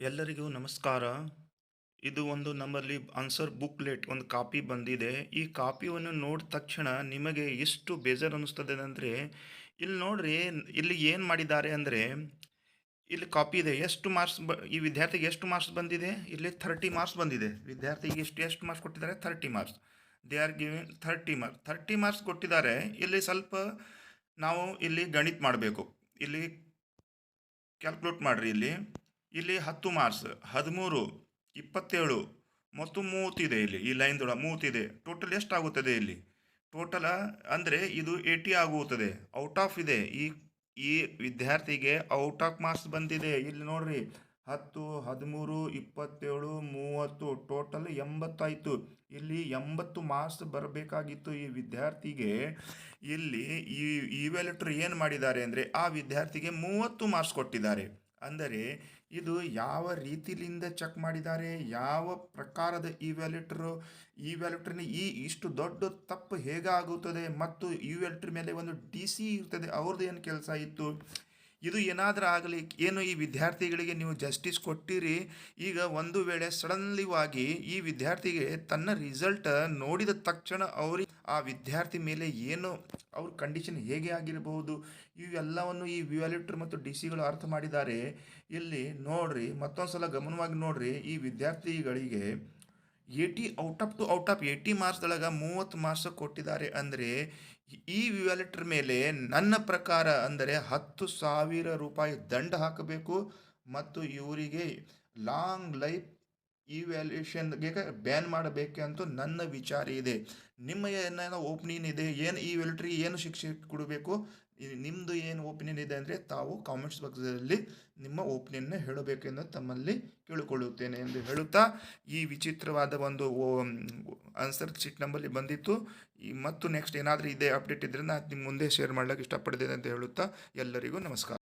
ಎಲ್ಲರಿಗೂ ನಮಸ್ಕಾರ. ಇದು ಒಂದು ನಮ್ಮಲ್ಲಿ ಆನ್ಸರ್ ಬುಕ್ಲೆಟ್ ಒಂದು ಕಾಪಿ ಬಂದಿದೆ. ಈ ಕಾಪಿಯನ್ನು ನೋಡಿದ ತಕ್ಷಣ ನಿಮಗೆ ಎಷ್ಟು ಬೇಜಾರು ಅನ್ನಿಸ್ತದೆ ಅಂದರೆ, ಇಲ್ಲಿ ನೋಡ್ರಿ, ಇಲ್ಲಿ ಏನು ಮಾಡಿದ್ದಾರೆ ಅಂದರೆ, ಇಲ್ಲಿ ಕಾಪಿ ಇದೆ. ಎಷ್ಟು ಮಾರ್ಕ್ಸ್ ಈ ವಿದ್ಯಾರ್ಥಿಗೆ ಎಷ್ಟು ಮಾರ್ಕ್ಸ್ ಬಂದಿದೆ? ಇಲ್ಲಿ 30 ಮಾರ್ಕ್ಸ್ ಬಂದಿದೆ. ವಿದ್ಯಾರ್ಥಿಗೆ ಎಷ್ಟು ಎಷ್ಟು ಮಾರ್ಕ್ಸ್ ಕೊಟ್ಟಿದ್ದಾರೆ? 30 marks. They are giving 30 marks. 30 marks ಕೊಟ್ಟಿದ್ದಾರೆ. ಇಲ್ಲಿ ಸ್ವಲ್ಪ ನಾವು ಇಲ್ಲಿ ಗಣಿತ ಮಾಡಬೇಕು. ಇಲ್ಲಿ ಕ್ಯಾಲ್ಕುಲೇಟ್ ಮಾಡಿರಿ. ಇಲ್ಲಿ 10 ಮಾರ್ಕ್ಸ್, 13, 27 ಮತ್ತು 30 ಇದೆ. ಈ ಲೈನ್ದೊಳಗೆ 30 ಇದೆ. ಟೋಟಲ್ ಎಷ್ಟಾಗುತ್ತದೆ ಇಲ್ಲಿ? ಟೋಟಲ್ ಅಂದರೆ ಇದು 80 ಆಗುತ್ತದೆ. ಔಟ್ ಆಫ್ ಇದೆ. ಈ ವಿದ್ಯಾರ್ಥಿಗೆ ಔಟ್ ಆಫ್ ಮಾರ್ಕ್ಸ್ ಬಂದಿದೆ. ಇಲ್ಲಿ ನೋಡ್ರಿ, 10, 13, 27, 30 ಟೋಟಲ್ 80 ಆಯಿತು. ಇಲ್ಲಿ 80 ಮಾರ್ಕ್ಸ್ ಬರಬೇಕಾಗಿತ್ತು ಈ ವಿದ್ಯಾರ್ಥಿಗೆ. ಇಲ್ಲಿ ಈ ಇವ್ಯಾಲ್ಯೂಟರ್ ಏನು ಮಾಡಿದ್ದಾರೆ ಅಂದರೆ, ಆ ವಿದ್ಯಾರ್ಥಿಗೆ 30 ಮಾರ್ಕ್ಸ್ ಕೊಟ್ಟಿದ್ದಾರೆ. ಅಂದರೆ ಇದು ಯಾವ ರೀತಿಲಿಂದ ಚೆಕ್ ಮಾಡಿದ್ದಾರೆ, ಯಾವ ಪ್ರಕಾರದ ಇವ್ಯಾಲ್ಯೂಟರ್ನ ಇಷ್ಟು ದೊಡ್ಡ ತಪ್ಪು ಹೇಗಾಗುತ್ತದೆ, ಮತ್ತು ಇವ್ಯಾಲ್ಯೂಟರ್ ಮೇಲೆ ಒಂದು DC ಇರ್ತದೆ, ಅವ್ರದ್ದು ಏನು ಕೆಲಸ ಇತ್ತು? ಇದು ಏನಾದರೂ ಆಗಲಿ, ಏನು ಈ ವಿದ್ಯಾರ್ಥಿಗಳಿಗೆ ನೀವು ಜಸ್ಟಿಸ್ ಕೊಟ್ಟಿರಿ. ಈಗ ಒಂದು ವೇಳೆ ಸಡನ್ಲಿವಾಗಿ ಈ ವಿದ್ಯಾರ್ಥಿಗೆ ತನ್ನ ರಿಸಲ್ಟ್ ನೋಡಿದ ತಕ್ಷಣ ಅವ್ರಿಗೆ ಆ ವಿದ್ಯಾರ್ಥಿ ಮೇಲೆ ಏನು ಅವ್ರ ಕಂಡೀಷನ್ ಹೇಗೆ ಆಗಿರಬಹುದು, ಇವೆಲ್ಲವನ್ನು ಈ ವ್ಯಾಲ್ಯೂಟರ್ ಮತ್ತು DCಗಳು ಅರ್ಥ ಮಾಡಿದ್ದಾರೆ. ಇಲ್ಲಿ ನೋಡ್ರಿ, ಮತ್ತೊಂದು ಸಲ ಗಮನವಾಗಿ ನೋಡ್ರಿ, ಈ ವಿದ್ಯಾರ್ಥಿಗಳಿಗೆ 80 ಔಟ್ ಆಫ್ 80 ಮಾರ್ಕ್ಸ್ದೊಳಗೆ 30 ಮಾರ್ಕ್ಸ್ ಕೊಟ್ಟಿದ್ದಾರೆ. ಅಂದರೆ ಈ ವ್ಯಾಲೆಟರ್ ಮೇಲೆ ನನ್ನ ಪ್ರಕಾರ ಅಂದರೆ 10,000 ರೂಪಾಯಿ ದಂಡ ಹಾಕಬೇಕು, ಮತ್ತು ಇವರಿಗೆ ಲಾಂಗ್ ಲೈಫ್ ಇವ್ಯಾಲ್ಯೂಷನ್ಗೆ ಬ್ಯಾನ್ ಮಾಡಬೇಕಂತ ನನ್ನ ವಿಚಾರ ಇದೆ. ನಿಮ್ಮ ಏನಾರ ಒಪಿನಿಯನ್ ಇದೆ? ಏನು ಈ ವ್ಯಾಲ್ಯೂಟ್ರಿಗೆ ಏನು ಶಿಕ್ಷೆ ಕೊಡಬೇಕು? ನಿಮ್ಮದು ಏನು ಒಪಿನಿಯನ್ ಇದೆ ಅಂದರೆ ತಾವು ಕಾಮೆಂಟ್ಸ್ ಬಾಕ್ಸಲ್ಲಿ ನಿಮ್ಮ ಒಪಿನಿಯನ್ನ ಹೇಳಬೇಕೆಂದು ತಮ್ಮಲ್ಲಿ ಕೇಳಿಕೊಳ್ಳುತ್ತೇನೆ ಎಂದು ಹೇಳುತ್ತಾ, ಈ ವಿಚಿತ್ರವಾದ ಒಂದು ಆನ್ಸರ್ ಶೀಟ್ ನಮ್ಮಲ್ಲಿ ಬಂದಿತ್ತು. ಮತ್ತು ನೆಕ್ಸ್ಟ್ ಏನಾದರೂ ಇದೆ ಅಪ್ಡೇಟ್ ಇದ್ದರೆ ನಾನು ನಿಮ್ಮ ಮುಂದೆ ಶೇರ್ ಮಾಡ್ಲಿಕ್ಕೆ ಇಷ್ಟಪಡ್ತೇನೆ ಅಂತ ಹೇಳುತ್ತಾ ಎಲ್ಲರಿಗೂ ನಮಸ್ಕಾರ.